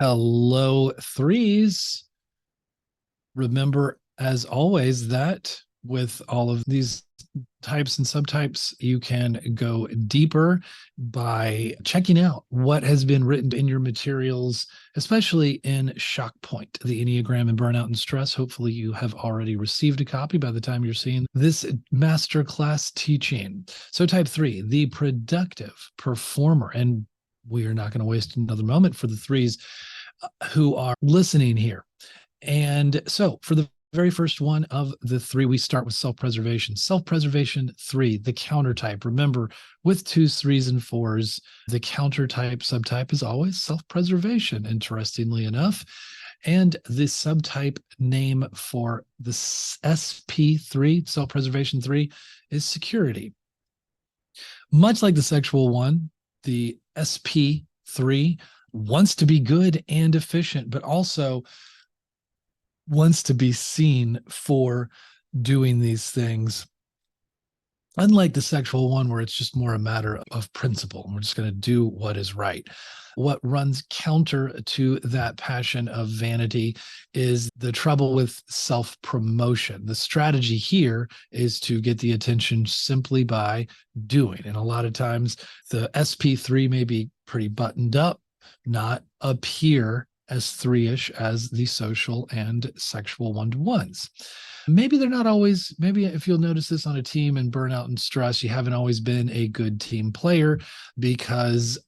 Hello, threes. Remember, as always, that with all of these types and subtypes, you can go deeper by checking out what has been written in your materials, especially in Shock Point, the Enneagram and Burnout and Stress. Hopefully, you have already received a copy by the time you're seeing this masterclass teaching. So, type three, the productive performer. And we are not going to waste another moment for the threes who are listening here. And so for the very first one of the three, we start with self-preservation. Self-preservation three, the counter type. Remember, with twos, threes, and fours, the counter type subtype is always self-preservation, interestingly enough. And the subtype name for the SP3, self-preservation three, is security. Much like the sexual one, the SP3 wants to be good and efficient, but also wants to be seen for doing these things. Unlike the sexual one, where it's just more a matter of principle, we're just going to do what is right. What runs counter to that passion of vanity is the trouble with self-promotion. The strategy here is to get the attention simply by doing. And a lot of times the SP3 may be pretty buttoned up, not appear as three-ish as the social and sexual one-to-ones. Maybe they're not always, maybe if you'll notice this on a team in burnout and stress, you haven't always been a good team player because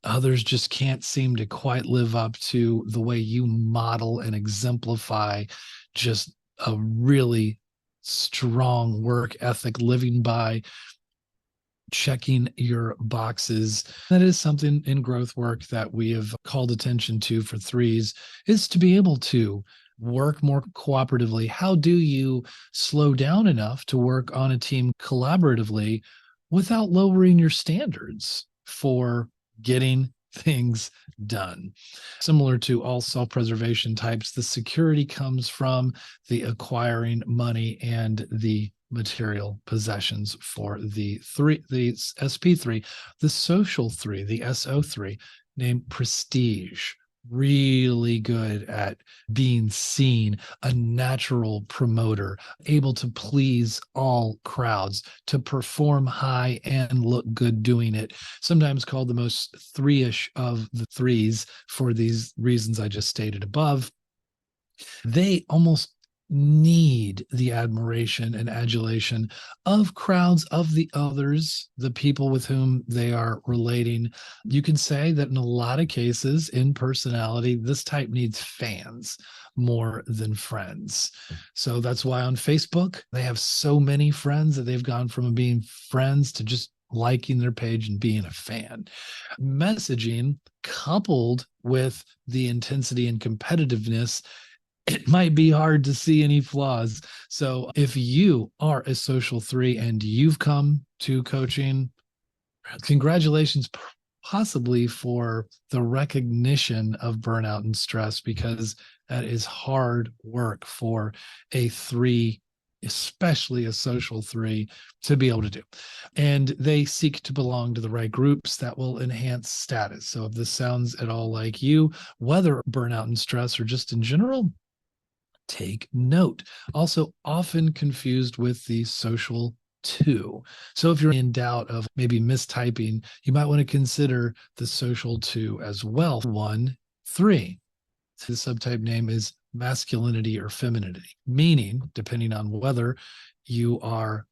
others just can't seem to quite live up to the way you model and exemplify just a really strong work ethic, living by checking your boxes. That is something in growth work that we have called attention to for threes, is to be able to work more cooperatively. How do you slow down enough to work on a team collaboratively without lowering your standards for getting things done? Similar to all self-preservation types, the security comes from the acquiring money and the material possessions for the SP3, the social three, the SO3, named prestige. Really good at being seen, a natural promoter, able to please all crowds, to perform high and look good doing it. Sometimes called the most three-ish of the threes for these reasons I just stated above. They almost need the admiration and adulation of crowds, of the others, the people with whom they are relating. You can say that in a lot of cases in personality, this type needs fans more than friends. So that's why on Facebook, they have so many friends that they've gone from being friends to just liking their page and being a fan. Messaging coupled with the intensity and competitiveness, it might be hard to see any flaws. So if you are a social three and you've come to coaching, congratulations, possibly for the recognition of burnout and stress, because that is hard work for a three, especially a social three, to be able to do. And they seek to belong to the right groups that will enhance status. So if this sounds at all like you, whether burnout and stress or just in general, take note. Also often confused with the social two. So if you're in doubt of maybe mistyping, you might want to consider the social two as well. 1, 3. The subtype name is masculinity or femininity, meaning, depending on whether you are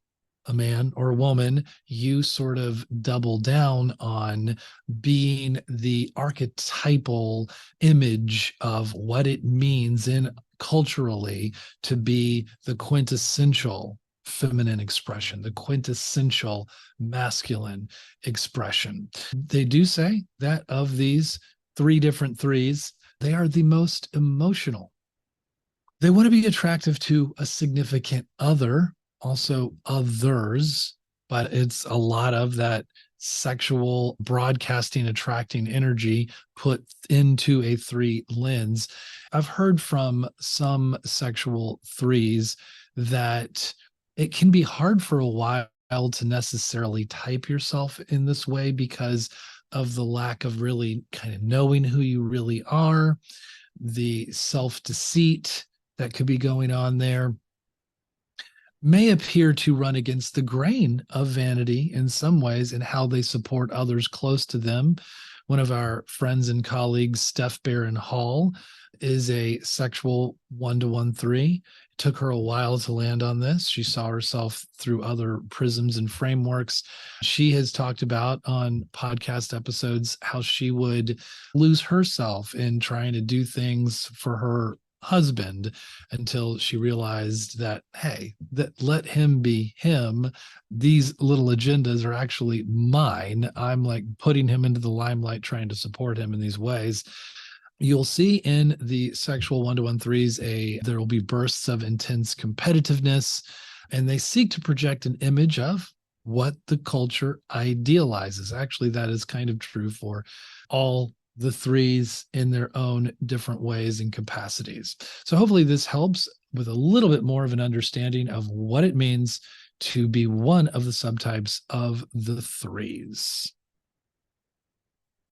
a man or a woman, you sort of double down on being the archetypal image of what it means in culturally to be the quintessential feminine expression, the quintessential masculine expression. They do say that of these three different threes, they are the most emotional. They want to be attractive to a significant other, also others, but it's a lot of that sexual broadcasting, attracting energy put into a three lens. I've heard from some sexual threes that it can be hard for a while to necessarily type yourself in this way because of the lack of really kind of knowing who you really are, the self-deceit that could be going on there, may appear to run against the grain of vanity in some ways in how they support others close to them. One of our friends and colleagues, Steph Barron Hall, is a sexual 1-to-1-3. It took her a while to land on this. She saw herself through other prisms and frameworks. She has talked about on podcast episodes how she would lose herself in trying to do things for her husband until she realized that, hey, that let him be him. These little agendas are actually mine. I'm like putting him into the limelight, trying to support him in these ways. You'll see in the sexual 1-to-1-3s, there will be bursts of intense competitiveness, and they seek to project an image of what the culture idealizes. Actually, that is kind of true for all the threes in their own different ways and capacities. So hopefully this helps with a little bit more of an understanding of what it means to be one of the subtypes of the threes.